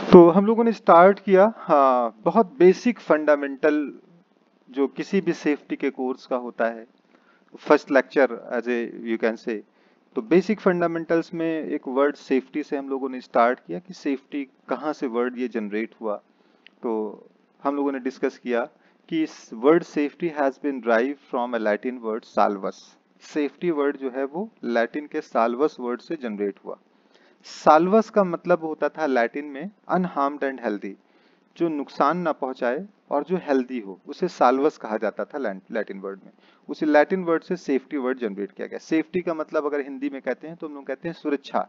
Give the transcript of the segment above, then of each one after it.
तो हम लोगों ने स्टार्ट किया बहुत बेसिक फंडामेंटल जो किसी भी सेफ्टी के कोर्स का होता है। First lecture as a you can say. तो बेसिक फंडामेंटल्स में एक वर्ड सेफ्टी से हम लोगों ने स्टार्ट किया कि सेफ्टी कहाँ से वर्ड ये जनरेट हुआ। तो हम लोगों ने डिस्कस किया कि इस word safety has been drive from a Latin word salvus. Safety word जो है वो लैटिन के साल्वस वर्ड से जनरेट हुआ। साल्वस का मतलब होता था लैटिन में अनहार्म्ड एंड हेल्दी, जो नुकसान ना पहुंचाए और जो हेल्दी हो, उसे साल्वस कहा जाता था लैटिन वर्ड में। उसी लैटिन वर्ड से सेफ्टी वर्ड जनरेट किया गया। सेफ्टी का मतलब अगर हिंदी में कहते हैं तो हम लोग कहते हैं सुरक्षा।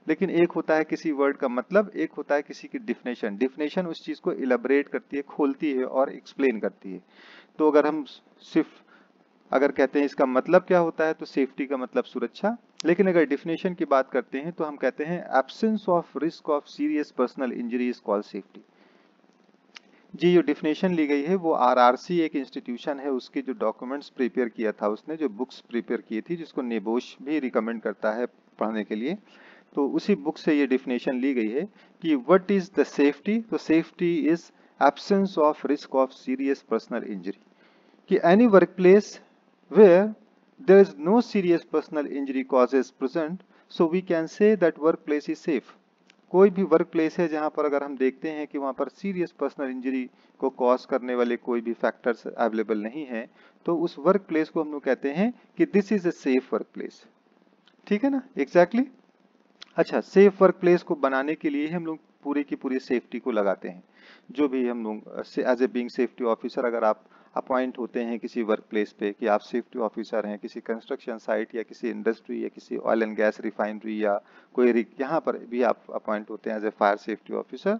लेकिन एक होता है किसी वर्ड का मतलब, एक होता है किसी की डिफिनेशन। डिफिनेशन उस चीज को इलेबोरेट करती है, खोलती है और एक्सप्लेन करती है। तो अगर हम सिर्फ अगर कहते हैं इसका मतलब क्या होता है तो सेफ्टी का मतलब सुरक्षा। लेकिन अगर डिफिनेशन की बात करते हैं तो हम कहते हैं absence of risk of serious personal injury is called safety. जी, जो डिफिनेशन ली गई है वो आरआरसी एक इंस्टीट्यूशन है, उसके जो डॉक्यूमेंट्स प्रिपेयर किया था उसने, जो बुक्स प्रिपेयर की थी, जिसको नेबोश भी रिकमेंड करता है पढ़ने के लिए। तो उसी बुक से ये डिफिनेशन ली गई है कि व्हाट इज द सेफ्टी। तो safety is absence of risk of serious personal injury, कि any work place where there is no serious personal injury causes present, so we can say that workplace is safe। कोई भी work place है जहां पर अगर हम देखते हैं कि वहां पर सीरियस पर्सनल इंजरी को कॉज करने वाले कोई भी फैक्टर्स अवेलेबल नहीं है, तो उस वर्क प्लेस को हम लोग कहते हैं कि this is a safe work place. ठीक है ना, एग्जैक्टली अच्छा, सेफ वर्क प्लेस को बनाने के लिए हम लोग पूरी की पूरी सेफ्टी को लगाते हैं। जो भी हम लोग as a being safety officer, अगर आप अपॉइंट होते हैं किसी वर्क प्लेस पे कि आप सेफ्टी ऑफिसर हैं किसी कंस्ट्रक्शन साइट या किसी इंडस्ट्री या किसी ऑयल एंड गैस रिफाइनरी या कोई यहाँ पर भी आप अपॉइंट होते हैं as a fire safety officer,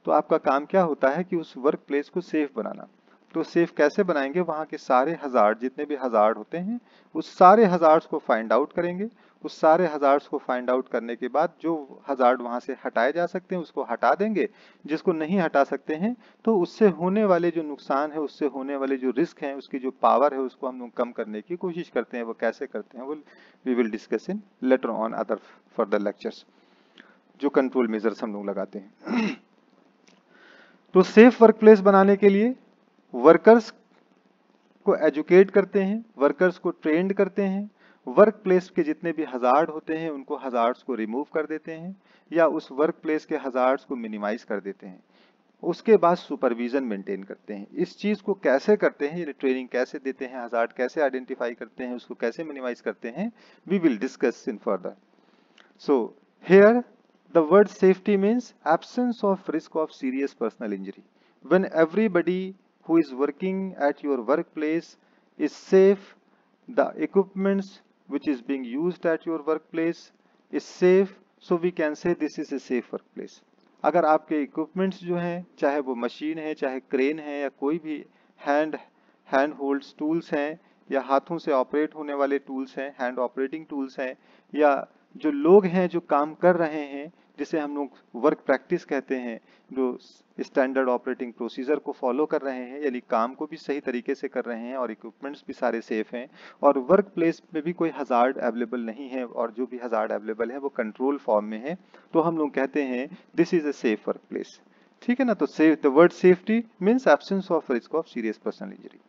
तो आपका काम क्या होता है कि उस वर्क प्लेस को सेफ बनाना। तो सेफ कैसे बनाएंगे, वहाँ के सारे हजार्ड, जितने भी हजार्ड होते हैं, उस सारे हजार्ड्स को फाइंड आउट करेंगे। उस सारे हजार्ड्स को फाइंड आउट करने के बाद जो हजार्ड वहां से हटाए जा सकते हैं उसको हटा देंगे। जिसको नहीं हटा सकते हैं तो उससे होने वाले जो नुकसान है, उससे होने वाले जो रिस्क है, उसकी जो पावर है, उसको हम लोग कम करने की कोशिश करते हैं। वो कैसे करते हैं वो we will discuss in later on other further lectures, जो कंट्रोल मेजर्स हम लोग लगाते हैं। तो सेफ वर्क प्लेस बनाने के लिए वर्कर्स को एजुकेट करते हैं, वर्कर्स को ट्रेंड करते हैं, वर्क प्लेस के जितने भी हजार्ड होते हैं उनको हजार्ड्स को रिमूव कर देते हैं या उस वर्क प्लेस के हजार्ड्स को मिनिमाइज कर देते हैं। उसके बाद सुपरविजन मेंटेन करते हैं। इस चीज को कैसे करते हैं, ट्रेनिंग कैसे देते हैं, हजार्ड कैसे आइडेंटिफाई करते हैं, उसको कैसे मिनिमाइज करते हैं, we will discuss in further. So here the word safety means absence of risk of serious personal injury. When everybody who is working at your workplace is safe, the equipments which is being used at your workplace is safe, so we can say this is a safe workplace। अगर आपके equipments जो हैं, चाहे वो machine है, चाहे crane है, या कोई भी हैंड होल्ड्स टूल्स हैं, या हाथों से ऑपरेट होने वाले टूल्स हैं, हैंड ऑपरेटिंग टूल्स हैं, या जो लोग हैं जो काम कर रहे हैं, जिसे हम लोग वर्क प्रैक्टिस कहते हैं, जो स्टैंडर्ड ऑपरेटिंग प्रोसीजर को फॉलो कर रहे हैं, यानी काम को भी सही तरीके से कर रहे हैं और इक्विपमेंट्स भी सारे सेफ हैं, और वर्क प्लेस में भी कोई हजार्ड अवेलेबल नहीं है, और जो भी हजार्ड अवेलेबल है वो कंट्रोल फॉर्म में है, तो हम लोग कहते हैं this is a safe work place. ठीक है ना। तो safe, the word safety means absence of risk of serious personal injury.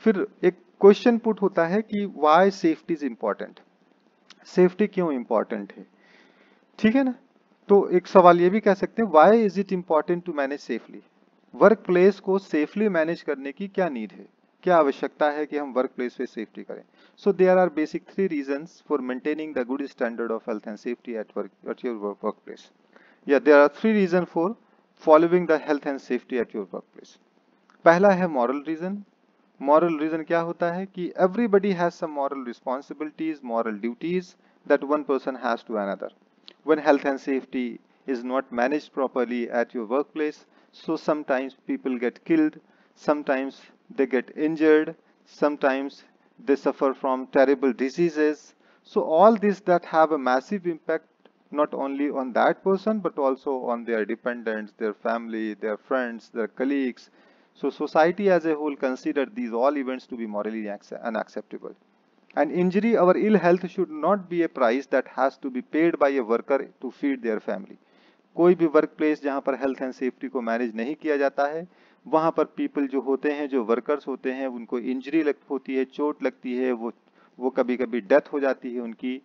फिर एक क्वेश्चन पुट होता है कि why safety is important, safety क्यों इंपॉर्टेंट है। ठीक है ना। तो एक सवाल ये भी कह सकते हैं, why is it important to manage safely. Work place को सेफली मैनेज करने की क्या नीड है, क्या आवश्यकता है कि हम वर्क प्लेस पे सेफ्टी करें। So there are basic 3 reasons for maintaining the good standard of health and safety at your work place, या there are 3 reason for following the health and safety at your work place. पहला है moral reason. Moral reason क्या होता है कि everybody has some moral responsibilities, moral duties that one person has to another. When health and safety is not managed properly at your workplace, so sometimes people get killed, sometimes they get injured, sometimes they suffer from terrible diseases. So all these that have a massive impact not only on that person but also on their dependents, their family, their friends, their colleagues. So society as a whole consider these all events to be morally unacceptable. An injury or ill health should not be a price that has to be paid by a worker to feed their family. कोई भी work place जहाँ पर health and safety को manage नहीं किया जाता है, वहाँ पर पीपल जो होते हैं, जो वर्कर्स होते हैं, उनको इंजरी होती है, चोट लगती है, वो कभी कभी डेथ हो जाती है उनकी,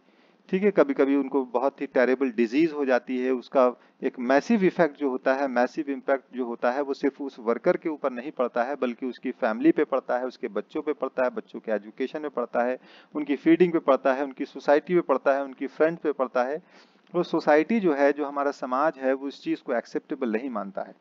ठीक है, कभी कभी उनको बहुत ही टेरेबल डिजीज हो जाती है। उसका एक मैसिव इफेक्ट जो होता है, मैसिव इम्पैक्ट जो होता है, वो सिर्फ उस वर्कर के ऊपर नहीं पड़ता है, बल्कि उसकी फैमिली पे पड़ता है, उसके बच्चों पे पड़ता है, बच्चों के एजुकेशन पे पड़ता है, उनकी फीडिंग पे पड़ता है, उनकी सोसाइटी पे पड़ता है, उनकी फ्रेंड पे पड़ता है। वो सोसाइटी जो है, जो हमारा समाज है, वो इस चीज को एक्सेप्टेबल नहीं मानता है।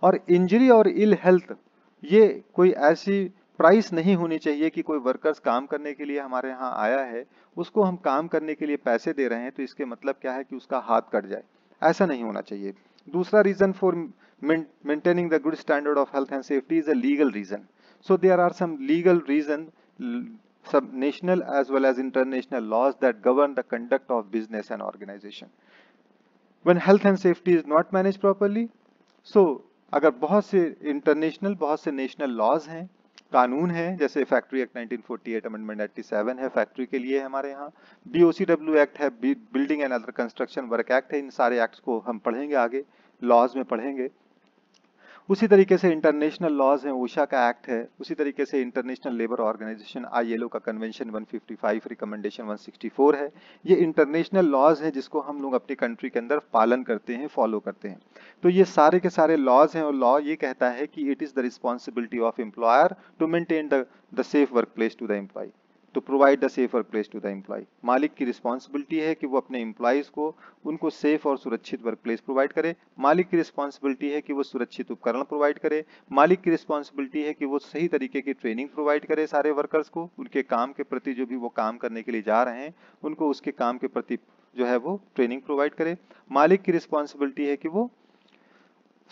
और इंजरी और इल हेल्थ ये कोई ऐसी प्राइस नहीं होनी चाहिए कि कोई वर्कर्स काम करने के लिए हमारे यहाँ आया है, उसको हम काम करने के लिए पैसे दे रहे हैं तो इसके मतलब क्या है कि उसका हाथ कट जाए, ऐसा नहीं होना चाहिए। दूसरा reason for maintaining the good standard of health and safety is a legal reason. So there are some legal reason, some national as well as international laws that govern the conduct of business and organization. When health and safety is not managed properly, so अगर बहुत से international, बहुत से national laws हैं, कानून है, जैसे factory act 1948 amendment 87 है फैक्ट्री के लिए, हमारे यहाँ BOCW एक्ट है, building and other construction work act है, इन सारे एक्ट्स को हम पढ़ेंगे आगे, लॉज में पढ़ेंगे। उसी तरीके से इंटरनेशनल लॉज हैं, ओशा का एक्ट है, उसी तरीके से इंटरनेशनल लेबर ऑर्गेनाइजेशन ILO का कन्वेंशन 155 रिकमेंडेशन 164 है। ये इंटरनेशनल लॉज हैं जिसको हम लोग अपनी कंट्री के अंदर पालन करते हैं, फॉलो करते हैं। तो ये सारे के सारे लॉज हैं, और लॉ ये कहता है कि it is the responsibility of employer to maintain the safe work place to the employee, to provide the safe work place to the employee. मालिक की रिस्पॉन्सिबिलिटी है कि वो अपने एम्प्लॉयज को, उनको सेफ और सुरक्षित वर्क प्लेस प्रोवाइड करे। मालिक की रिस्पॉन्सिबिलिटी है कि वो सुरक्षित उपकरण प्रोवाइड करे। मालिक की रिस्पॉन्सिबिलिटी है कि वो सही तरीके की ट्रेनिंग प्रोवाइड करे सारे वर्कर्स को, उनके काम के प्रति, जो भी वो काम करने के लिए जा रहे हैं, उनको उसके काम के प्रति जो है वो ट्रेनिंग प्रोवाइड करे। मालिक की रिस्पॉन्सिबिलिटी है कि वो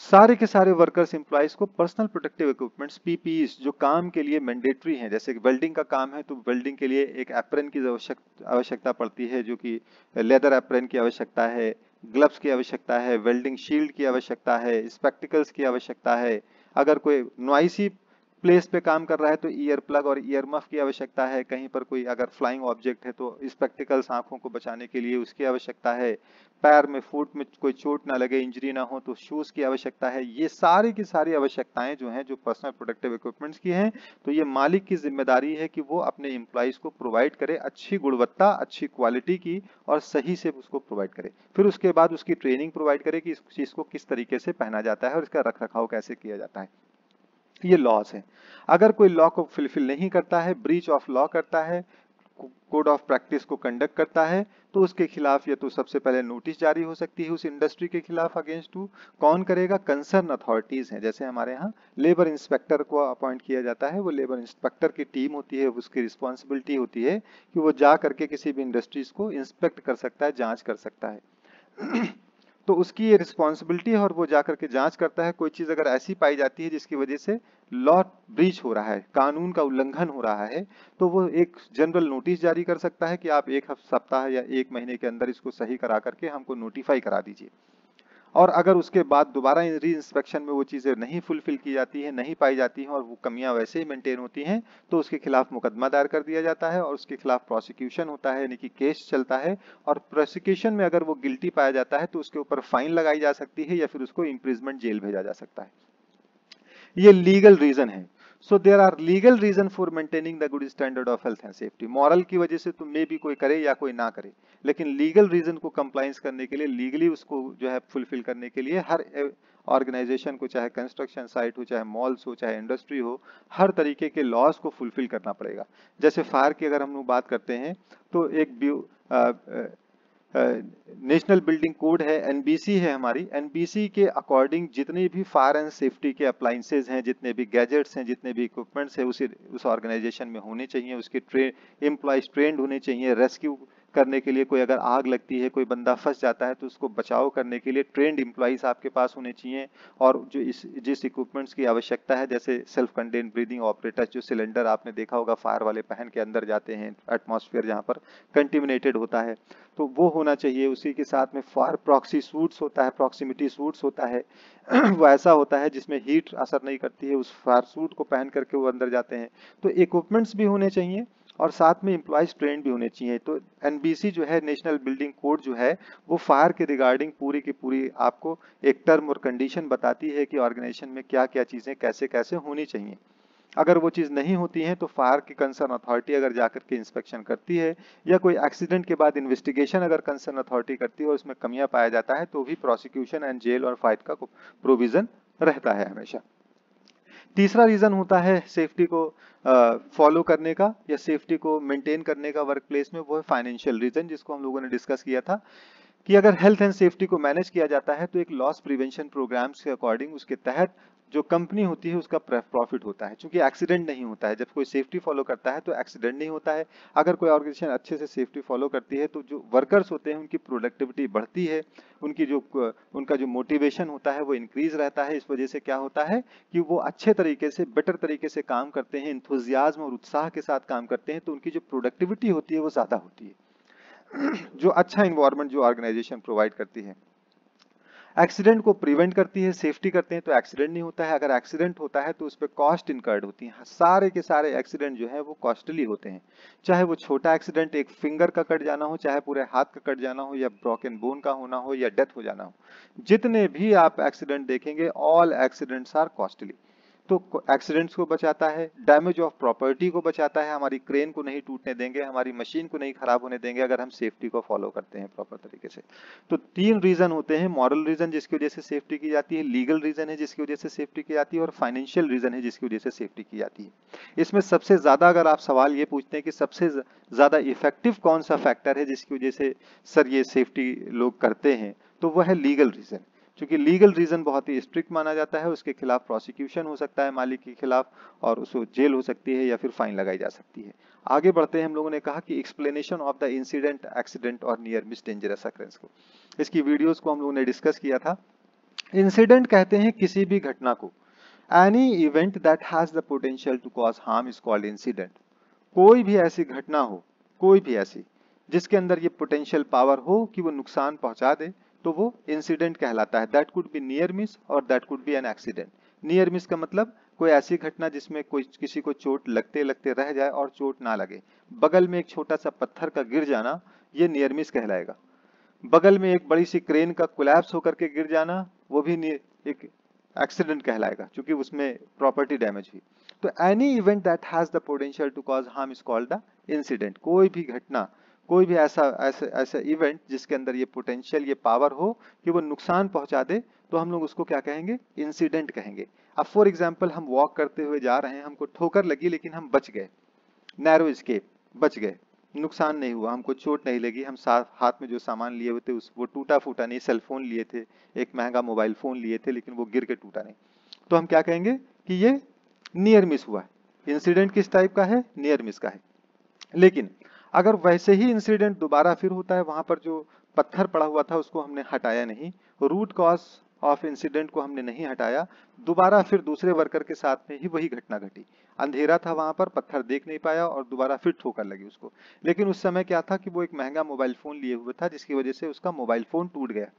सारे के सारे वर्कर्स, एम्प्लॉयज को पर्सनल प्रोटेक्टिव इक्विपमेंट्स, PPEs, जो काम के लिए मैंडेटरी हैं, जैसे वेल्डिंग का काम है तो वेल्डिंग के लिए एक एप्रन की आवश्यकता पड़ती है, जो कि लेदर एप्रन की आवश्यकता है, ग्लव्स की आवश्यकता है, वेल्डिंग शील्ड की आवश्यकता है, स्पेक्टिकल्स की आवश्यकता है। अगर कोई नॉइसी प्लेस पे काम कर रहा है तो ईयर प्लग और ईयर मफ की आवश्यकता है। कहीं पर कोई अगर फ्लाइंग ऑब्जेक्ट है तो स्पेक्टिकल्स आंखों को बचाने के लिए उसकी आवश्यकता है। पैर में, फुट में कोई चोट ना लगे, इंजरी ना हो तो शूज की आवश्यकता है। ये सारी की सारी आवश्यकताएं जो हैं, जो पर्सनल प्रोटेक्टिव इक्विपमेंट्स की हैं, तो ये मालिक की जिम्मेदारी है कि वो अपने एम्प्लॉइज को प्रोवाइड करे, अच्छी गुणवत्ता, अच्छी क्वालिटी की, और सही से उसको प्रोवाइड करे। फिर उसके बाद उसकी ट्रेनिंग प्रोवाइड करे कि इस चीज को किस तरीके से पहना जाता है और इसका रख रखाव कैसे किया जाता है। ये लॉस है। अगर कोई लॉ को फुलफिल नहीं करता है, ब्रीच ऑफ लॉ करता है, कोड ऑफ प्रैक्टिस को कंडक्ट करता है, तो उसके खिलाफ या तो सबसे पहले नोटिस जारी हो सकती है उस इंडस्ट्री के खिलाफ अगेंस्ट टू। कौन करेगा? कंसर्न अथॉरिटीज हैं। जैसे हमारे यहाँ लेबर इंस्पेक्टर को अपॉइंट किया जाता है, वो लेबर इंस्पेक्टर की टीम होती है, उसकी रिस्पॉन्सिबिलिटी होती है कि वो जा करके किसी भी इंडस्ट्रीज को इंस्पेक्ट कर सकता है, जांच कर सकता है। तो उसकी ये रिस्पॉन्सिबिलिटी है, और वो जाकर के जांच करता है। कोई चीज अगर ऐसी पाई जाती है जिसकी वजह से लॉ ब्रीच हो रहा है, कानून का उल्लंघन हो रहा है, तो वो एक जनरल नोटिस जारी कर सकता है कि आप एक सप्ताह या एक महीने के अंदर इसको सही करा करके हमको नोटिफाई करा दीजिए। और अगर उसके बाद दोबारा री इंस्पेक्शन में वो चीजें नहीं फुलफिल की जाती है, नहीं पाई जाती हैं, और वो कमियां वैसे ही मेंटेन होती हैं, तो उसके खिलाफ मुकदमा दायर कर दिया जाता है और उसके खिलाफ प्रोसिक्यूशन होता है, यानी कि केस चलता है। और प्रोसिक्यूशन में अगर वो गिल्टी पाया जाता है तो उसके ऊपर फाइन लगाई जा सकती है या फिर उसको इम्प्रिजमेंट जेल भेजा जा सकता है। ये लीगल रीजन है। So there are legal reason for maintaining the good standard of health and safety. Moral की वजह से तो मे भी कोई करे या कोई ना करे, लेकिन लीगल रीजन को कंप्लायंस करने के लिए, लीगली उसको जो है फुलफिल करने के लिए, हर ऑर्गेनाइजेशन को, चाहे कंस्ट्रक्शन साइट हो, चाहे मॉल्स हो, चाहे इंडस्ट्री हो, हर तरीके के लॉज को फुलफिल करना पड़ेगा। जैसे फायर की अगर हम लोग बात करते हैं तो एक नेशनल बिल्डिंग कोड है, NBC है हमारी। NBC के अकॉर्डिंग जितने भी फायर एंड सेफ्टी के अप्लायंसेज हैं, जितने भी गैजेट्स हैं, जितने भी इक्विपमेंट्स हैं, उस ऑर्गेनाइजेशन में होने चाहिए। उसके एम्प्लॉयज ट्रेंड होने चाहिए। रेस्क्यू करने के लिए, कोई अगर आग लगती है, कोई बंदा फंस जाता है, तो उसको बचाव करने के लिए ट्रेंड एम्प्लॉयज आपके पास होने चाहिए। और जो जिस इक्विपमेंट्स की आवश्यकता है, जैसे सेल्फ कंटेन्ड ब्रीदिंग ऑपरेटर्स, जो सिलेंडर आपने देखा होगा फायर वाले पहन के अंदर जाते हैं, एटमॉस्फेयर जहाँ पर कंटेमिनेटेड होता है, तो वो होना चाहिए। उसी के साथ में फायर प्रॉक्सी सूट्स होता है, प्रॉक्सिमिटी सूट्स होता है। वो ऐसा होता है जिसमें हीट असर नहीं करती है, उस फायर सूट को पहन करके वो अंदर जाते हैं। तो इक्विपमेंट्स भी होने चाहिए और साथ में एम्प्लॉयज ट्रेंड भी होने चाहिए। तो एनबीसी जो है, नेशनल बिल्डिंग कोड जो है, वो फायर के रिगार्डिंग पूरी की पूरी आपको एक टर्म और कंडीशन बताती है कि ऑर्गेनाइजेशन में क्या क्या चीजें कैसे कैसे होनी चाहिए। अगर वो चीज नहीं होती है तो फायर की कंसर्न अथॉरिटी अगर जाकर के इंस्पेक्शन करती है या कोई एक्सीडेंट के बाद इन्वेस्टिगेशन अगर कंसर्न अथॉरिटी करती है और उसमें कमियां पाया जाता है तो भी प्रोसिक्यूशन एंड जेल और फाइन का प्रोविजन रहता है हमेशा। तीसरा रीजन होता है सेफ्टी को फॉलो करने का या सेफ्टी को मेंटेन करने का वर्क प्लेस में, वो है फाइनेंशियल रीजन, जिसको हम लोगों ने डिस्कस किया था कि अगर हेल्थ एंड सेफ्टी को मैनेज किया जाता है तो एक लॉस प्रिवेंशन प्रोग्राम्स के अकॉर्डिंग उसके तहत जो कंपनी होती है उसका प्रॉफिट होता है, क्योंकि एक्सीडेंट नहीं होता है। जब कोई सेफ्टी फॉलो करता है तो एक्सीडेंट नहीं होता है। अगर कोई ऑर्गेनाइजेशन अच्छे से सेफ्टी फॉलो करती है तो जो वर्कर्स होते हैं उनकी प्रोडक्टिविटी बढ़ती है, उनका जो मोटिवेशन होता है वो इंक्रीज रहता है। इस वजह से क्या होता है कि वो अच्छे तरीके से, बेटर तरीके से काम करते हैं, इंथुजियाज्म और उत्साह के साथ काम करते हैं, तो उनकी जो प्रोडक्टिविटी होती है वो ज्यादा होती है। जो अच्छा इन्वायरमेंट जो ऑर्गेनाइजेशन प्रोवाइड करती है, एक्सीडेंट को प्रिवेंट करती है, सेफ्टी करते हैं तो एक्सीडेंट नहीं होता है। अगर एक्सीडेंट होता है तो उस पर कॉस्ट इनकर्ड होती है। सारे के सारे एक्सीडेंट जो है वो कॉस्टली होते हैं, चाहे वो छोटा एक्सीडेंट एक फिंगर का कट जाना हो, चाहे पूरे हाथ का कट जाना हो, या ब्रोकन बोन का होना हो, या डेथ हो जाना हो। जितने भी आप एक्सीडेंट देखेंगे, ऑल एक्सीडेंट्स आर कॉस्टली। तो एक्सीडेंट्स को बचाता है, डैमेज ऑफ प्रॉपर्टी को बचाता है, हमारी क्रेन को नहीं टूटने देंगे, हमारी मशीन को नहीं खराब होने देंगे अगर हम सेफ्टी को फॉलो करते हैं प्रॉपर तरीके से। तो तीन रीजन होते हैं, मॉरल रीजन जिसकी वजह से सेफ्टी की जाती है, लीगल रीजन है जिसकी वजह से सेफ्टी की जाती है, और फाइनेंशियल रीजन है जिसकी वजह से सेफ्टी की जाती है। इसमें सबसे ज्यादा अगर आप सवाल ये पूछते हैं कि सबसे ज्यादा इफेक्टिव कौन सा फैक्टर है जिसकी वजह से सर ये सेफ्टी लोग करते हैं, तो वह है लीगल रीजन। क्योंकि लीगल रीजन बहुत ही स्ट्रिक्ट माना जाता है, उसके खिलाफ प्रोसिक्यूशन हो सकता है मालिक के खिलाफ, और उसको जेल हो सकती है या फिर फाइन लगाई जा सकती है। आगे बढ़ते हैं, हम लोगों ने कहा कि explanation of the incident, accident और नियर मिस डेंजरस अकरेंस को, इसकी वीडियोस को हम लोगों ने डिस्कस किया था। इंसिडेंट कहते हैं किसी भी घटना को, any event that has the potential to cause harm is called incident. कोई भी ऐसी घटना हो, कोई भी ऐसी जिसके अंदर ये पोटेंशियल पावर हो कि वो नुकसान पहुंचा दे, तो वो इंसिडेंट कहलाता है। That could be near miss और that could be an accident. Near miss का मतलब कोई ऐसी घटना जिसमें कोई किसी को चोट लगते लगते रह जाए और चोट ना लगे। बगल में एक छोटा सा पत्थर का गिर जाना, ये नियर मिस कहलाएगा। बगल में एक बड़ी सी क्रेन का कोलैप्स होकर के गिर जाना, वो भी एक एक्सीडेंट कहलाएगा, क्योंकि उसमें प्रॉपर्टी डैमेज हुई। तो any event that has the potential to cause harm is called the incident. कोई भी घटना, कोई भी ऐसा इवेंट जिसके अंदर ये पोटेंशियल, ये पावर हो कि वो नुकसान पहुंचा दे, तो हम लोग उसको क्या कहेंगे? इंसिडेंट कहेंगे। अब फॉर एग्जाम्पल हम वॉक करते हुए जा रहे हैं, हमको ठोकर लगी लेकिन हम बच गए, नैरो एस्केप, बच गए, नुकसान नहीं हुआ, हमको चोट नहीं लगी। हम हाथ में जो सामान लिए हुए थे वो टूटा फूटा नहीं, सेलफोन लिए थे, एक महंगा मोबाइल फोन लिए थे, लेकिन वो गिर के टूटा नहीं, तो हम क्या कहेंगे कि ये नियर मिस हुआ है। इंसिडेंट किस टाइप का है? नियर मिस का है। लेकिन अगर वैसे ही इंसिडेंट दोबारा फिर होता है, वहां पर जो पत्थर पड़ा हुआ था उसको हमने हटाया नहीं, रूट कॉज ऑफ इंसिडेंट को हमने नहीं हटाया, दोबारा फिर दूसरे वर्कर के साथ में ही वही घटना घटी। अंधेरा था वहां पर, पत्थर देख नहीं पाया और दोबारा फिर ठोकर लगी उसको। लेकिन उस समय क्या था कि वो एक महंगा मोबाइल फोन लिए हुए था, जिसकी वजह से उसका मोबाइल फोन टूट गया,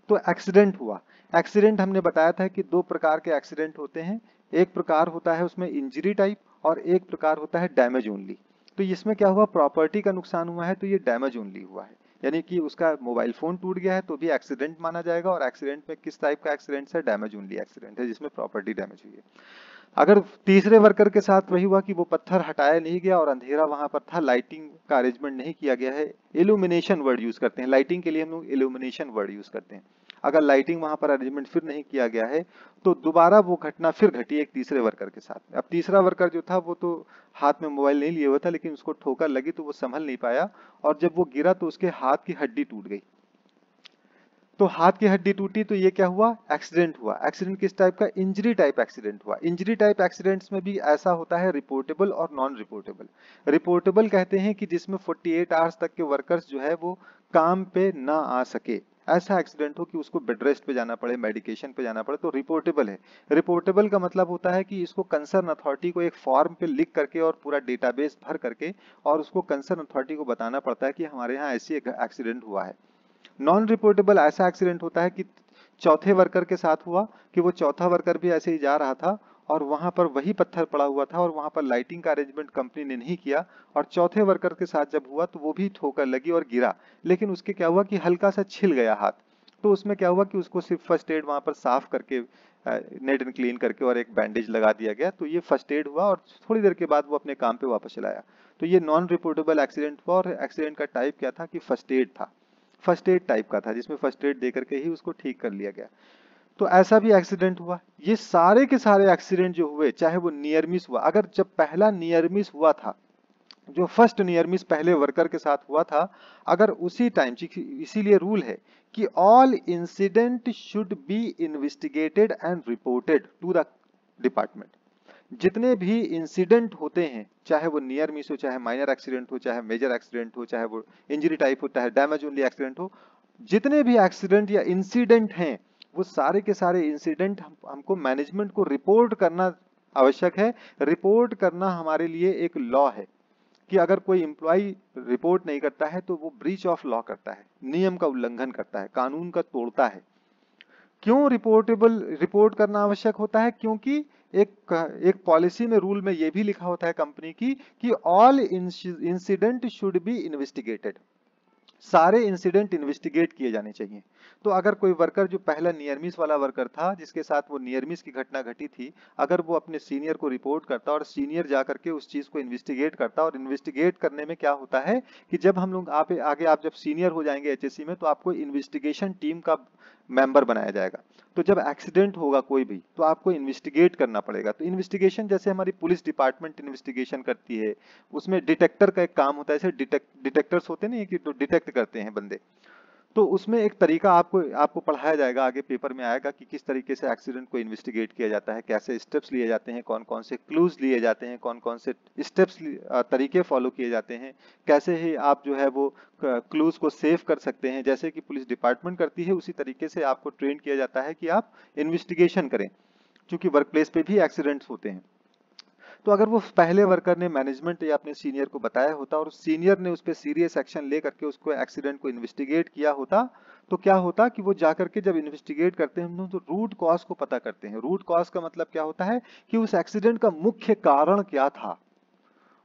तो एक्सीडेंट हुआ। एक्सीडेंट हमने बताया था कि दो प्रकार के एक्सीडेंट होते हैं। एक प्रकार होता है उसमें इंजरी टाइप, और एक प्रकार होता है डैमेज ओनली। तो इसमें क्या हुआ? प्रॉपर्टी का नुकसान हुआ है, तो ये डैमेज ओनली हुआ है, यानी कि उसका मोबाइल फोन टूट गया है तो भी एक्सीडेंट माना जाएगा। और एक्सीडेंट में किस टाइप का एक्सीडेंट है? डैमेज ओनली एक्सीडेंट है, जिसमें प्रॉपर्टी डैमेज हुई है। अगर तीसरे वर्कर के साथ वही हुआ कि वो पत्थर हटाया नहीं गया और अंधेरा वहां पर था, लाइटिंग का अरेंजमेंट नहीं किया गया है, इल्यूमिनेशन वर्ड यूज करते हैं, लाइटिंग के लिए हम लोग इल्यूमिनेशन वर्ड यूज करते हैं। अगर लाइटिंग वहां पर अरेंजमेंट फिर नहीं किया गया है तो दोबारा वो घटना फिर घटी एक तीसरे वर्कर के साथ में। अब तीसरा वर्कर जो था वो तो हाथ में मोबाइल नहीं लिए हुआ था, लेकिन उसको ठोकर लगी तो वो संभल नहीं पाया, और जब वो गिरा तो उसके हाथ की हड्डी टूट गई। तो हाथ की हड्डी टूटी तो ये क्या हुआ? एक्सीडेंट हुआ। एक्सीडेंट किस टाइप का? इंजरी टाइप एक्सीडेंट हुआ। इंजरी टाइप एक्सीडेंट्स में भी ऐसा होता है रिपोर्टेबल और नॉन रिपोर्टेबल। रिपोर्टेबल कहते हैं कि जिसमें 48 आवर्स तक के वर्कर्स जो है वो काम पे ना आ सके, ऐसा एक्सीडेंट हो कि उसको बेड रेस्ट पे जाना पड़े, मेडिकेशन पे जाना पड़े, तो रिपोर्टेबल है। रिपोर्टेबल का मतलब होता है कि इसको कंसर्न अथॉरिटी को एक फॉर्म पे लिख करके और पूरा डेटाबेस भर करके और उसको कंसर्न अथॉरिटी को बताना पड़ता है कि हमारे यहाँ ऐसी एक एक्सीडेंट हुआ है। नॉन रिपोर्टेबल ऐसा एक्सीडेंट होता है कि चौथे वर्कर के साथ हुआ कि वो चौथा वर्कर भी ऐसे ही जा रहा था और वहां पर वही पत्थर पड़ा हुआ था और वहां पर लाइटिंग का अरेंजमेंट कंपनी ने नहीं किया, और चौथे वर्कर के साथ जब हुआ तो वो भी ठोकर लगी और गिरा, लेकिन उसके क्या हुआ कि हल्का सा छिल गया हाथ। तो उसमें क्या हुआ कि उसको सिर्फ फर्स्ट एड वहां पर साफ करके, नेट एंड क्लीन करके और एक बैंडेज लगा दिया गया, तो ये फर्स्ट एड हुआ और थोड़ी देर के बाद वो अपने काम पे वापस चला आया। तो ये नॉन रिपोर्टेबल एक्सीडेंट हुआ, और एक्सीडेंट का टाइप क्या था कि फर्स्ट एड था, फर्स्ट एड टाइप का था, जिसमें फर्स्ट एड दे करके ही उसको ठीक कर लिया गया। तो ऐसा भी एक्सीडेंट हुआ। ये सारे के सारे एक्सीडेंट जो हुए, चाहे वो नियर मिस हुआ, अगर जब पहला नियर मिस हुआ था, जो फर्स्ट नियर मिस पहले वर्कर के साथ हुआ था, अगर उसी टाइम, इसीलिए रूल है कि all incident should be investigated and reported to the department. जितने भी इंसिडेंट होते हैं, चाहे वो नियर मिस हो, चाहे माइनर एक्सीडेंट हो, चाहे मेजर एक्सीडेंट हो, चाहे वो इंजरी टाइप हो, चाहे डैमेज ओनली एक्सीडेंट हो, जितने भी एक्सीडेंट या इंसिडेंट हैं, वो सारे के सारे इंसिडेंट हमको मैनेजमेंट को रिपोर्ट करना आवश्यक है। रिपोर्ट करना हमारे लिए एक लॉ है कि अगर कोई एम्प्लॉय रिपोर्ट नहीं करता है तो वो ब्रीच ऑफ लॉ करता है, नियम का उल्लंघन करता है, कानून का तोड़ता है। क्यों रिपोर्ट करना आवश्यक होता है? क्योंकि एक पॉलिसी में, रूल में ये भी लिखा होता है कंपनी की कि all incident should be investigated, सारे इंसिडेंट इन्वेस्टिगेट किए जाने चाहिए। तो अगर कोई वर्कर जो पहला नियर मिस वाला वर्कर था, जिसके साथ वो नियर मिस की घटना घटी थी, अगर वो अपने सीनियर को रिपोर्ट करता और सीनियर जाकर के उस चीज को इन्वेस्टिगेट करता, और इन्वेस्टिगेट करने में क्या होता है कि जब हम लोग आगे आप जब सीनियर हो जाएंगे एचएससी में, तो आपको इन्वेस्टिगेशन टीम का मेंबर बनाया जाएगा। तो जब एक्सीडेंट होगा कोई भी, तो आपको इन्वेस्टिगेट करना पड़ेगा। तो इन्वेस्टिगेशन जैसे हमारी पुलिस डिपार्टमेंट इन्वेस्टिगेशन करती है, उसमें डिटेक्टर का एक काम होता है, जैसे डिटेक्टर्स होते नहीं कि तो डिटेक्ट करते हैं बंदे, तो उसमें एक तरीका आपको पढ़ाया जाएगा, आगे पेपर में आएगा कि किस तरीके से एक्सीडेंट को इन्वेस्टिगेट किया जाता है, कैसे स्टेप्स लिए जाते हैं, कौन कौन से क्लूज लिए जाते हैं, कौन कौन से स्टेप्स तरीके फॉलो किए जाते हैं, कैसे ही आप जो है वो क्लूज को सेव कर सकते हैं। जैसे कि पुलिस डिपार्टमेंट करती है, उसी तरीके से आपको ट्रेन किया जाता है कि आप इन्वेस्टिगेशन करें, क्योंकि वर्क प्लेस पे भी एक्सीडेंट्स होते हैं। तो अगर वो पहले वर्कर ने मैनेजमेंट या अपने सीनियर को बताया होता और सीनियर ने उस पर सीरियस एक्शन ले करके उसको एक्सीडेंट को इन्वेस्टिगेट किया होता, तो क्या होता कि वो जाकर के जब इन्वेस्टिगेट करते हैं हम लोग, तो रूट कॉज को पता करते हैं। रूट कॉज का मतलब क्या होता है कि उस एक्सीडेंट का मुख्य कारण क्या था।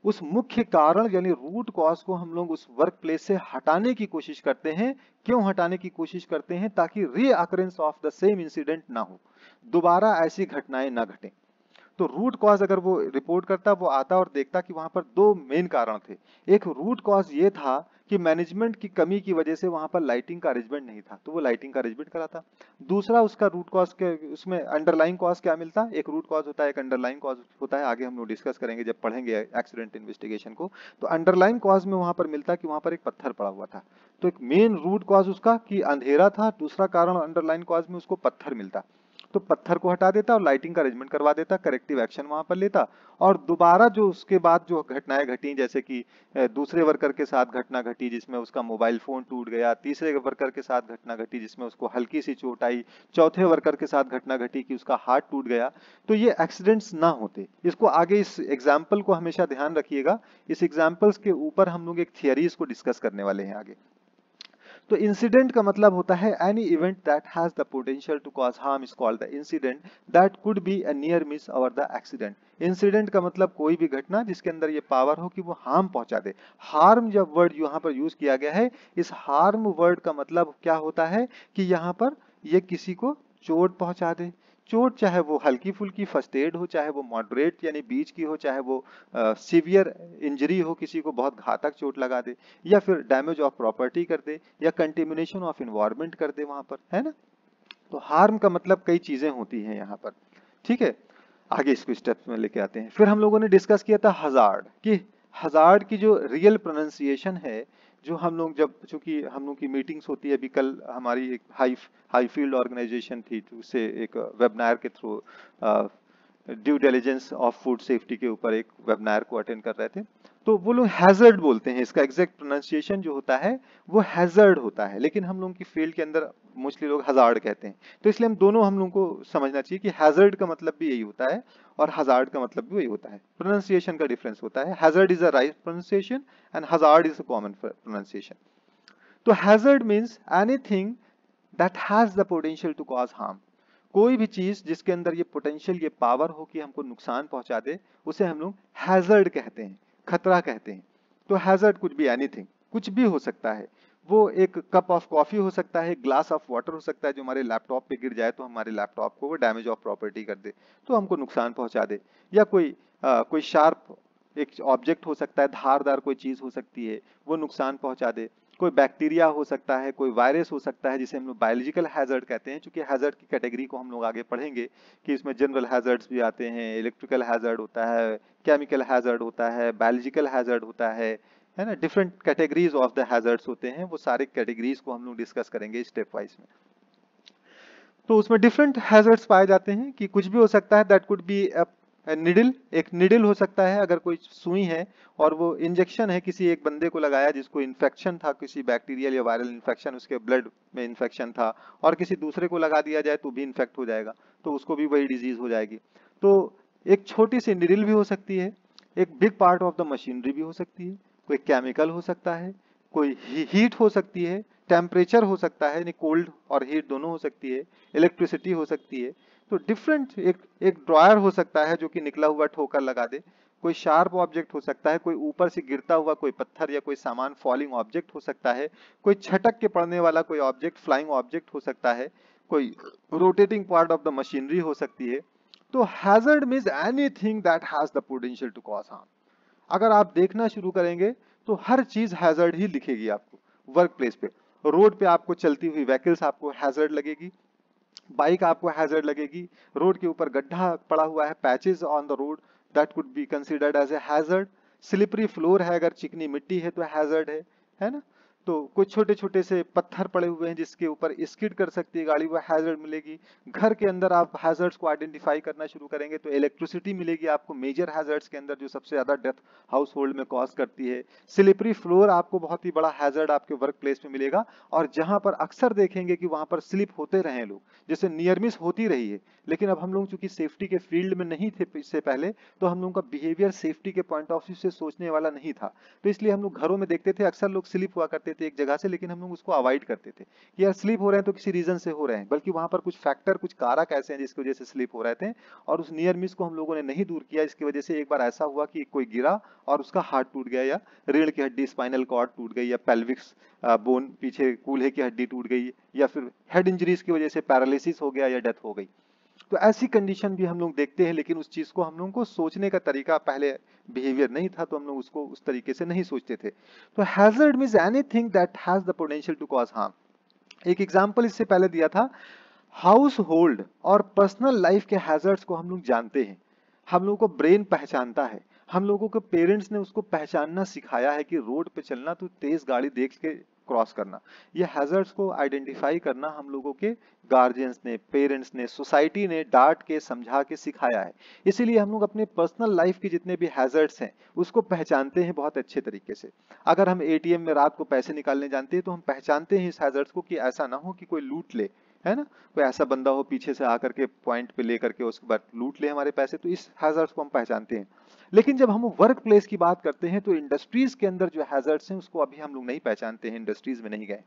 उस मुख्य कारण यानी रूट कॉज को हम लोग उस वर्क प्लेस से हटाने की कोशिश करते हैं। क्यों हटाने की कोशिश करते हैं? ताकि recurrence of the same incident ना हो, दोबारा ऐसी घटनाएं ना घटें। तो रूट कॉज अगर वो रिपोर्ट करता, वो आता और देखता कि वहां पर दो मेन कारण थे। एक रूट कॉज ये था कि मैनेजमेंट की कमी की वजह से वहां पर लाइटिंग का अरेंजमेंट नहीं था, तो वो लाइटिंग का अरेंजमेंट कराता। दूसरा उसका रूट कॉज के उसमें अंडरलाइन कॉज क्या मिलता, एक रूट कॉज होता है, एक अंडरलाइन कॉज होता है, आगे हम लोग डिस्कस करेंगे जब पढ़ेंगे एक्सीडेंट इन्वेस्टिगेशन को। तो अंडरलाइन कॉज में वहां पर मिलता कि वहां पर एक पत्थर पड़ा हुआ था, तो एक मेन रूट कॉज उसका कि अंधेरा था, दूसरा कारण अंडरलाइन कॉज में उसको पत्थर मिलता, तो पत्थर को हटा देता और लाइटिंग का अरेंजमेंट करवा देता, करेक्टिव एक्शन वहां पर लेता। और दोबारा जो उसके बाद जो घटनाएं घटी, जैसे कि दूसरे वर्कर के साथ घटना घटी जिसमें उसका मोबाइल फोन टूट गया, तीसरे वर्कर के साथ घटना घटी जिसमें उसको हल्की सी चोट आई, चौथे वर्कर के साथ घटना घटी कि उसका हाथ टूट गया, तो ये एक्सीडेंट्स ना होते। इसको आगे इस एग्जाम्पल को हमेशा ध्यान रखिएगा, इस एग्जाम्पल्स के ऊपर हम लोग एक थियरीज को डिस्कस करने वाले हैं आगे। तो इंसिडेंट का मतलब होता है any event that has the potential to cause harm is called the incident that could be a near miss और द एक्सीडेंट। इंसिडेंट का मतलब कोई भी घटना जिसके अंदर ये पावर हो कि वो हार्म पहुंचा दे। हार्म जब वर्ड यहाँ पर यूज किया गया है, इस हार्म वर्ड का मतलब क्या होता है कि यहाँ पर ये किसी को चोट पहुंचा दे। चोट चाहे वो हल्की फुल्की फर्स्ट एड हो, चाहे वो मॉडरेट यानी बीच की हो, चाहे वो सीवियर इंजरी हो, किसी को बहुत घातक चोट लगा दे, या फिर डैमेज ऑफ प्रॉपर्टी कर दे, या कंटेमिनेशन ऑफ इन्वायरमेंट कर दे वहां पर, है ना। तो हार्म का मतलब कई चीजें होती हैं यहाँ पर, ठीक है। आगे इसको स्टेप्स में लेके आते हैं। फिर हम लोगों ने डिस्कस किया था हजार्ड, कि हजार्ड की जो रियल प्रोनाउंसिएशन है, जो हम लोग जब, चूंकि हम लोग की मीटिंग्स होती है, अभी कल हमारी एक हाई फील्ड ऑर्गेनाइजेशन थी, तो उससे एक वेबिनार के through due diligence of food safety के ऊपर एक वेबिनार को अटेंड कर रहे थे। तो वो लोग हैजर्ड बोलते हैं, इसका एग्जैक्ट प्रोनाउंसिएशन जो होता है वो हैजर्ड होता है, लेकिन हम लोग की फील्ड के अंदर मोस्टली लोग हजार्ड कहते हैं। तो इसलिए हम दोनों हम लोग को समझना चाहिए कि हैजर्ड का मतलब भी यही होता है और हजार्ड का मतलब भी वही होता है। प्रोनाउंसिएशन का डिफरेंस होता है। Hazard is a right pronunciation and hazard is a common pronunciation. तो hazard means anything that has the potential to cause harm. कोई भी चीज जिसके अंदर ये पोटेंशियल, ये पावर हो कि हमको नुकसान पहुंचा दे, उसे हम लोग हैजर्ड कहते हैं, खतरा कहते हैं। तो हैजर्ड कुछ भी, एनीथिंग, कुछ भी हो सकता है। वो एक कप ऑफ कॉफी हो सकता है, ग्लास ऑफ वाटर हो सकता है जो हमारे लैपटॉप पे गिर जाए तो हमारे लैपटॉप को वो डैमेज ऑफ प्रॉपर्टी कर दे, तो हमको नुकसान पहुंचा दे। या कोई शार्प एक ऑब्जेक्ट हो सकता है, धारदार कोई चीज हो सकती है, वो नुकसान पहुंचा दे। कोई बैक्टीरिया हो सकता है, कोई वायरस हो सकता है, जिसे हम लोग बायोलॉजिकल हैजर्ड कहते हैं। चूंकि हैजर्ड की कैटेगरी को हम लोग आगे पढ़ेंगे कि इसमें जनरल हैजर्ड्स भी आते हैं, इलेक्ट्रिकल हैजर्ड होता है, केमिकल हैजर्ड होता है, बायोलॉजिकल हैजर्ड होता है ना, different categories of the hazards होते हैं। वो सारे कैटेगरीज को हम लोग डिस्कस करेंगे स्टेप वाइज में। तो उसमें डिफरेंट हैजर्ड्स पाए जाते हैं कि कुछ भी हो सकता है, दैट कुड बी निडल, एक निडल हो सकता है। अगर कोई सुई है और वो इंजेक्शन है, किसी एक बंदे को लगाया जिसको इन्फेक्शन था, किसी बैक्टीरियल या वायरल इन्फेक्शन, उसके ब्लड में इन्फेक्शन था, और किसी दूसरे को लगा दिया जाए तो भी इन्फेक्ट हो जाएगा, तो उसको भी वही डिजीज हो जाएगी। तो एक छोटी सी निडल भी हो सकती है, एक big part of the machinery भी हो सकती है, कोई केमिकल हो सकता है, कोई हीट हो सकती है, टेम्परेचर हो सकता है, यानी कोल्ड और हीट दोनों हो सकती है, इलेक्ट्रिसिटी हो सकती है। तो डिफरेंट, एक ड्रॉयर हो सकता है जो कि निकला हुआ ठोकर लगा दे, कोई शार्प ऑब्जेक्ट हो सकता है, कोई ऊपर से गिरता हुआ कोई पत्थर या कोई सामान फॉलिंग ऑब्जेक्ट हो सकता है, कोई छटक के पड़ने वाला कोई ऑब्जेक्ट, फ्लाइंग ऑब्जेक्ट हो सकता है, कोई rotating part of the machinery हो सकती है। तो hazard means anything that has the potential to cause harm. अगर आप देखना शुरू करेंगे तो हर चीज हैजर्ड ही लिखेगी आपको। वर्क प्लेस पे, रोड पे आपको चलती हुई व्हीकल्स आपको हैजर्ड लगेगी, बाइक आपको हैजर्ड लगेगी, रोड के ऊपर गड्ढा पड़ा हुआ है, patches on the road, that could be considered as a hazard. Slippery floor है, अगर चिकनी मिट्टी है तो हैजर्ड है ना। तो कुछ छोटे छोटे से पत्थर पड़े हुए हैं जिसके ऊपर स्किड कर सकती है गाड़ी, वो हैजर्ड मिलेगी। घर के अंदर आप हैजर्ड्स को आइडेंटिफाई करना शुरू करेंगे तो इलेक्ट्रिसिटी मिलेगी आपको मेजर हैजर्ड्स के अंदर, जो सबसे ज्यादा डेथ हाउस होल्ड में कॉज करती है। स्लिपरी फ्लोर आपको बहुत ही बड़ा हैजर्ड आपके वर्क प्लेस में मिलेगा, और जहां पर अक्सर देखेंगे कि वहां पर स्लिप होते रहे लोग, जैसे नियर मिस होती रही है। लेकिन अब हम लोग चूंकि सेफ्टी के फील्ड में नहीं थे इससे पहले, तो हम लोगों का बिहेवियर सेफ्टी के पॉइंट ऑफ व्यू से सोचने वाला नहीं था। तो इसलिए हम लोग घरों में देखते थे अक्सर लोग स्लिप हुआ करते थे एक जगह से, लेकिन हम लोग उसको अवॉइड करते थे कि यार स्लिप हो रहे हैं तो किसी रीजन से हो रहे हैं, बल्कि वहां पर कुछ फैक्टर, कुछ कारक ऐसे हैं जिसकी वजह से स्लिप हो रहे थे, और उस नियर मिस को हम लोगों ने नहीं दूर किया। इसकी वजह से एक बार ऐसा हुआ कि कोई गिरा और उसका हाथ टूट गया, या रीढ़ की हड्डी, स्पाइनल कॉर्ड टूट गई, या पेल्विक्स बोन, पीछे कूल्हे की हड्डी टूट गई, या फिर हेड इंजरीज की वजह से पैरालिसिस हो गया या डेथ हो गई। तो ऐसी कंडीशन भी हम लोग देखते हैं, लेकिन उस चीज को हम लोगों को सोचने का तरीका, पहले बिहेवियर नहीं था तो हम लोग उसको उस तरीके से नहीं सोचते थे। तो hazard means anything that has the potential to cause harm. एक एग्जांपल इससे पहले दिया था, हाउस होल्ड और पर्सनल लाइफ के हैजर्ड्स को हम लोग जानते हैं, हम लोगों को ब्रेन पहचानता है, हम लोगों के पेरेंट्स ने उसको पहचानना सिखाया है कि रोड पे चलना तो तेज गाड़ी देख के क्रॉस करना। ये हैजर्ड्स को आइडेंटिफाई करना हम लोगों के गार्जियंस ने, पेरेंट्स ने, सोसाइटी ने डांट के, समझा के सिखाया है। इसीलिए हम लोग अपने पर्सनल लाइफ के जितने भी हैजर्ड्स हैं उसको पहचानते हैं बहुत अच्छे तरीके से। अगर हम एटीएम में रात को पैसे निकालने जानते हैं तो हम पहचानते हैं इस हैजर्ड्स को कि ऐसा ना हो कि कोई लूट ले, है ना, कोई ऐसा बंदा हो पीछे से आकर के पॉइंट पे लेकर के उसके बाद लूट ले हमारे पैसे, तो इस हैजर्ड्स को हम पहचानते हैं। लेकिन जब हम वर्क प्लेस की बात करते हैं तो इंडस्ट्रीज के अंदर जो हैजर्ड्स हैं उसको अभी हम लोग नहीं पहचानते हैं, इंडस्ट्रीज में नहीं गए।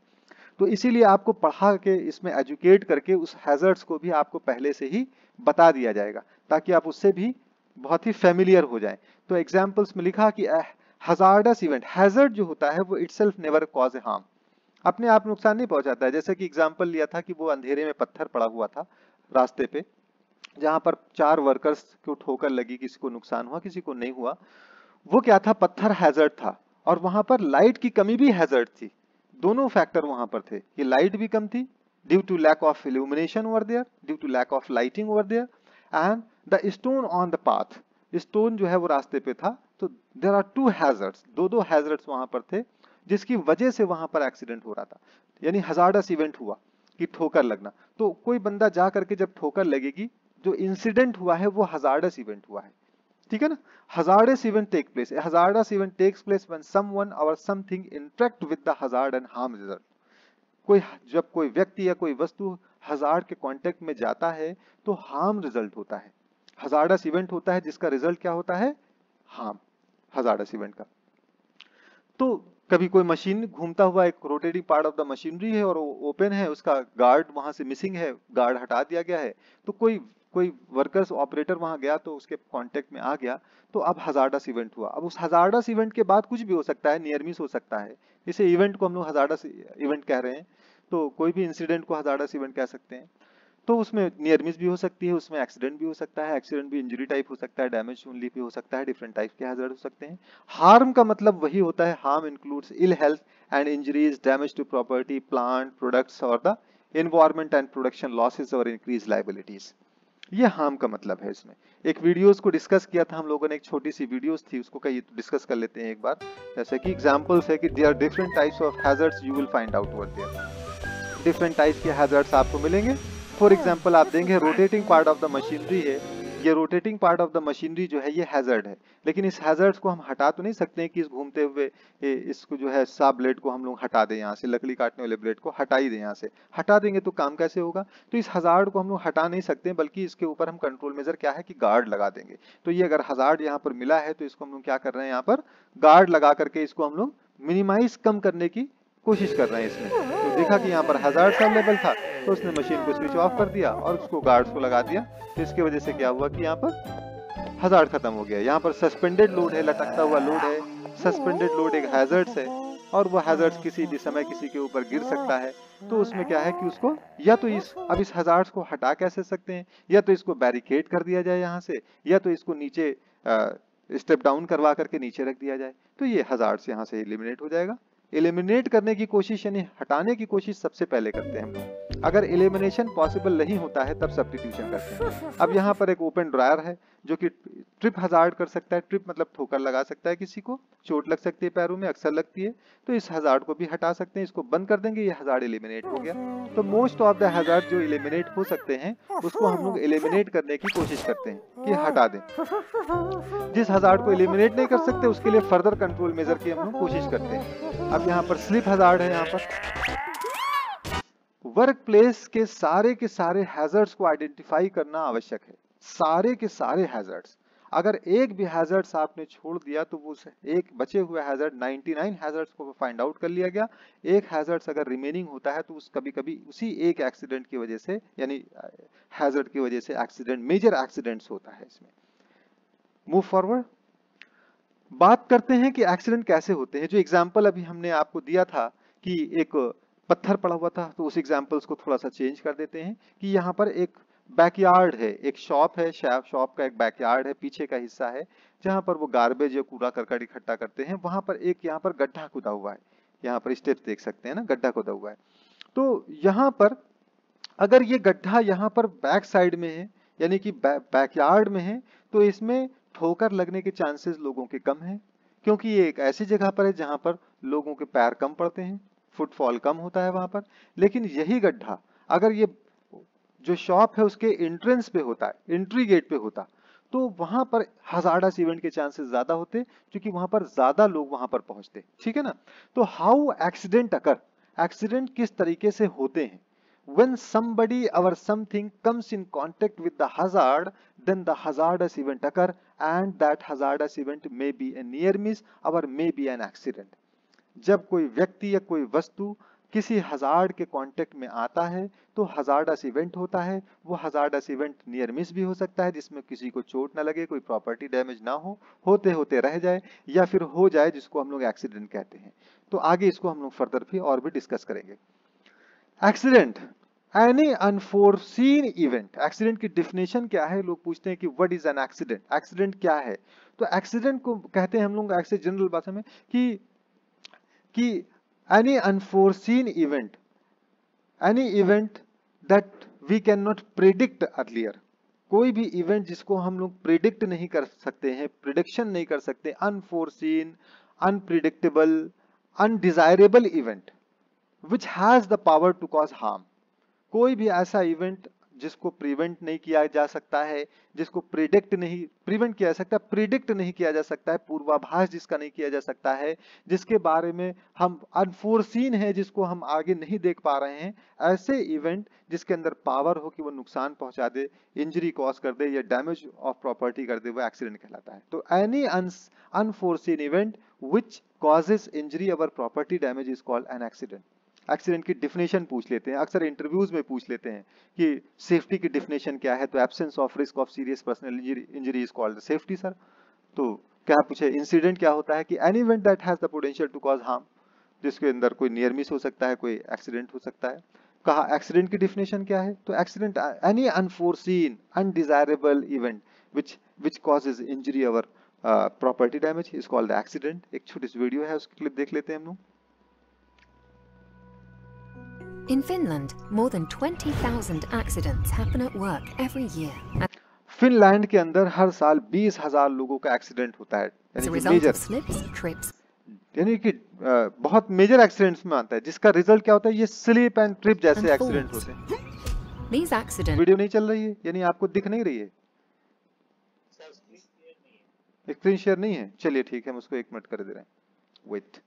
तो इसीलिए आपको पढ़ा के, इसमें एजुकेट करके उस हैजर्ड्स को भी आपको पहले से ही बता दिया जाएगा, ताकि आप उससे भी बहुत ही फेमिलियर हो जाएं। तो एग्जाम्पल्स में लिखा कि हजार्डस इवेंट, हैजर्ड जो होता है वो इटसेल्फ नेवर कॉज ए हार्म, अपने आप नुकसान नहीं पहुंचाता है। जैसे कि एग्जाम्पल लिया था कि वो अंधेरे में पत्थर पड़ा हुआ था रास्ते पे, जहां पर 4 वर्कर्स को ठोकर लगी, किसी को नुकसान हुआ, किसी को नहीं हुआ। वो क्या था, पत्थर हैजर्ड था, और वहां पर लाइट की कमी भी हैजर्ड थी। दोनों फैक्टर वहां पर थे कि लाइट भी कम थी, due to lack of illumination over there, due to lack of lighting over there, and the stone on the path, stone जो है वो रास्ते पे था। तो देयर आर टू हैजर्ड्स, दो हैजर्ड्स वहां पर थे, जिसकी वजह से वहां पर एक्सीडेंट हो रहा था, यानी हजार्डस इवेंट हुआ कि ठोकर लगना। तो कोई बंदा जा करके जब ठोकर लगेगी, जो इंसिडेंट हुआ है वो हजार्डस इवेंट हुआ है, ठीक है ना। hazardous event take place, a hazardous event takes place when someone or something interact with the hazard and harm result। जब कोई व्यक्ति या कोई वस्तु हजार्ड के कांटेक्ट में जाता है तो हार्म रिजल्ट होता है, हजार्डस इवेंट होता है जिसका रिजल्ट क्या होता है, हार्म, हजार्डस इवेंट का। तो कभी कोई मशीन घूमता हुआ एक rotating part of the machinery है और वो ओपन है, उसका गार्ड वहां से मिसिंग है, गार्ड हटा दिया गया है, तो कोई कोई वर्कर्स ऑपरेटर वहां गया तो उसके कांटेक्ट में आ गया, तो अब हजार्डस इवेंट हुआ। अब उस हजार्डस इवेंट के बाद कुछ भी हो सकता है, नियर मिस हो सकता है, इसे इवेंट को हम लोग हजार्डस इवेंट कह रहे हैं। तो कोई भी इंसिडेंट को हजार्डस इवेंट कह सकते हैं। तो उसमें नियर मिस भी हो सकती है, उसमें एक्सीडेंट भी हो सकता है, एक्सीडेंट भी इंजरी टाइप हो सकता है, डैमेज ओनली भी हो सकता है, डिफरेंट टाइप के हैजर्ड हो सकते हैं। हार्म का मतलब वही होता है, harm includes ill health and injuries, damage to property, plant, products और the environment and production losses और इंक्रीज लायबिलिटीज। ये हार्म का मतलब है। इसमें एक वीडियोस को डिस्कस किया था हम लोगों ने, एक छोटी सी वीडियोस थी, उसको कहीं डिस्कस कर लेते हैं एक बार। जैसे कि एग्जांपल्स है कि there are different types of hazards you will find out over there. Different types के हैजर्ड्स आपको मिलेंगे। फॉर एग्जांपल आप देंगे rotating part of the machinery है, ये rotating part of the machinery जो है ये हैजर्ड है, लेकिन इस हैजर्ड को हम हटा तो नहीं सकते हैं कि इस घूमते हुए इसको जो है सा ब्लेड को हम लोग हटा दें, यहाँ से लकड़ी काटने वाले ब्लेड को हटा ही दें, यहाँ से हटा देंगे तो काम कैसे होगा। तो इस हजार्ड को हम लोग हटा नहीं सकते, बल्कि इसके ऊपर हम कंट्रोल मेजर क्या है कि गार्ड लगा देंगे। तो ये अगर हजार्ड यहाँ पर मिला है तो इसको हम लोग क्या कर रहे हैं, यहाँ पर गार्ड लगा करके इसको हम लोग मिनिमाइज कम करने की कोशिश कर रहे हैं इसमें। तो देखा कि यहाँ पर हजार्ड अवेलेबल था तो उसने मशीन को स्विच ऑफ कर दिया और उसको गार्ड्स को लगा दिया। तो इसकी वजह से क्या हुआ कि यहाँ पर हजार्ड खत्म हो गया। यहाँ पर सस्पेंडेड लोड है, लटकता हुआ लोड है। सस्पेंडेड लोड एक हैजर्ड्स है और वो हैजर्ड्स किसी भी समय किसी के ऊपर गिर सकता है। तो उसमें क्या है कि उसको या तो अब इस हजार्ड्स को हटा कैसे सकते हैं, या तो इसको बैरिकेड कर दिया जाए यहाँ से, या तो इसको नीचे स्टेप डाउन करवा करके नीचे रख दिया जाए। तो ये हजार्ड्स यहाँ से एलिमिनेट हो जाएगा। एलिमिनेट करने की कोशिश यानी हटाने की कोशिश सबसे पहले करते हैं हम लोग। अगर एलिमिनेशन पॉसिबल नहीं होता है तब सब्स्टिट्यूशन करते हैं। अब यहाँ पर एक ओपन ड्रायर है जो कि ट्रिप हजार्ड कर सकता है। ट्रिप मतलब ठोकर लगा सकता है, किसी को चोट लग सकती है, पैरों में अक्सर लगती है, तो इस हजार्ड को भी हटा सकते हैं। इसको बंद कर देंगे, ये हजार्ड एलिमिनेट हो गया। तो मोस्ट ऑफ द हजार्ड जो एलिमिनेट हो सकते हैं उसको हम लोग एलिमिनेट करने की कोशिश करते हैं कि हटा दें। जिस हजार्ड को एलिमिनेट नहीं कर सकते उसके लिए फर्दर कंट्रोल मेजर की हम लोग कोशिश करते हैं। अब यहाँ पर स्लिप हजार्ड है। यहाँ पर वर्क प्लेस के सारे हैजर्ड्स को आइडेंटिफाई करना आवश्यक है। सारे के सारे हैजर्ड्स, अगर एक भी हैजर्ड्स आपने छोड़ दिया तो वो एक बचे हुए हैजर्ड 99 हैजर्ड्स को फाइंड आउट कर लिया गया। एक हैजर्ड्स अगर रिमेनिंग होता है तो उस कभी कभी उसी एक एक्सीडेंट की वजह से यानी हैजर्ड की वजह से एक्सीडेंट, मेजर एक्सीडेंट्स होता है इसमें। मूव फॉरवर्ड, बात करते हैं कि एक्सीडेंट कैसे होते हैं। जो एग्जाम्पल अभी हमने आपको दिया था कि एक पत्थर पड़ा हुआ था, तो उस एग्जाम्पल्स को थोड़ा सा चेंज कर देते हैं कि यहाँ पर एक बैकयार्ड है, एक शॉप है, शॉप का एक बैकयार्ड है, पीछे का हिस्सा है जहां पर वो गार्बेज या कूड़ा करकट इकट्ठा करते हैं। वहां पर एक यहाँ पर गड्ढा खुदा हुआ है, यहाँ पर स्टेप्स देख सकते हैं ना, गड्ढा खुदा हुआ है। तो यहाँ पर अगर ये गड्ढा यहाँ पर बैक साइड में है यानी कि बैकयार्ड में है, तो इसमें ठोकर लगने के चांसेस लोगों के कम हैं, क्योंकि ये एक ऐसी जगह पर है जहां पर लोगों के पैर कम पड़ते हैं, फुटफॉल कम होता है वहां पर। लेकिन यही गड्ढा अगर ये जो शॉप है उसके एंट्रेंस पे होता है, एंट्री गेट पे होता, तो वहां पर हजार्डस इवेंट के चांसेस ज्यादा होते क्योंकि वहां पर ज्यादा लोग वहां पर पहुंचते। ठीक है ना। तो हाउ एक्सीडेंट अकर, एक्सीडेंट किस तरीके से होते हैं। When somebody or something comes in contact with the hazard, then the hazardous event occur and that hazardous event may be a near miss or may be an accident. जब कोई व्यक्ति या कोई वस्तु किसी हजार्ड के कांटेक्ट में आता है तो हजार्डस इवेंट होता है। वो हजार्डस इवेंट नियर मिस भी हो सकता है जिसमें किसी को चोट ना लगे, कोई प्रॉपर्टी डैमेज ना हो, होते होते रह जाए, या फिर हो जाए जिसको हम लोग एक्सीडेंट कहते हैं। तो आगे इसको हम लोग फर्दर भी और भी डिस्कस करेंगे। Accident, any unforeseen event. Accident की डिफिनेशन क्या है, लोग पूछते हैं कि what is an accident, accident क्या है। तो एक्सीडेंट को कहते हैं हम लोग ऐसे जनरल भाषा में कि any unforeseen event, any event that we can not predict earlier. कोई भी इवेंट जिसको हम लोग प्रिडिक्ट नहीं कर सकते हैं, प्रिडिक्शन नहीं कर सकते, unforeseen, unpredictable, undesirable event which has the power to cause harm. कोई भी ऐसा इवेंट जिसको प्रिवेंट नहीं किया जा सकता है, जिसको प्रिवेंट किया जा सकता है, प्रिडिक्ट नहीं किया जा सकता है, पूर्वाभास जिसका नहीं किया जा सकता है, जिसके बारे में हम अनफोर्सीन है, जिसको हम आगे नहीं देख पा रहे हैं, ऐसे इवेंट जिसके अंदर पावर हो कि वो नुकसान पहुंचा दे, इंजरी कॉज कर दे या डैमेज ऑफ प्रॉपर्टी कर दे, वो एक्सीडेंट कहलाता है। तो any unforeseen event which causes injury our property damage is called an accident. Accident की डिफिनेशन पूछ लेते हैं, अक्सर इंटरव्यूज में पूछ लेते हैं कि सेफ्टी की डिफिनेशन क्या है, तो absence of risk of serious personal injury is called safety sir. तो क्या पूछे, इंसिडेंट क्या होता है कि any event that has the potential to cause harm, जिसके अंदर कोई नियर मिस हो सकता है, कोई एक्सीडेंट हो सकता है। कहा एक्सीडेंट की डिफिनेशन क्या है, तो accident any unforeseen undesirable event which causes injury our property damage is called the accident. एक छोटी सी वीडियो है, उसकी क्लिप देख लेते हैं हम लोग। In Finland, more than 20,000 accidents happen at work every year. Finland के अंदर हर साल 20,000 लोगों का एक्सीडेंट होता है, As a यानी कि result major, of slips, trips, यानी कि बहुत मेजर एक्सीडेंट्स में आता है, जिसका रिजल्ट क्या होता है, ये स्लिप एंड ट्रिप जैसे and एक्सीडेंट falls. होते हैं। These accidents वीडियो नहीं चल रही है, यानी आपको दिख नहीं रही है, स्क्रीन शेयर नहीं है, चलिए ठीक है, हम उसको 1 मिनट कर दे रहे हैं, वेट।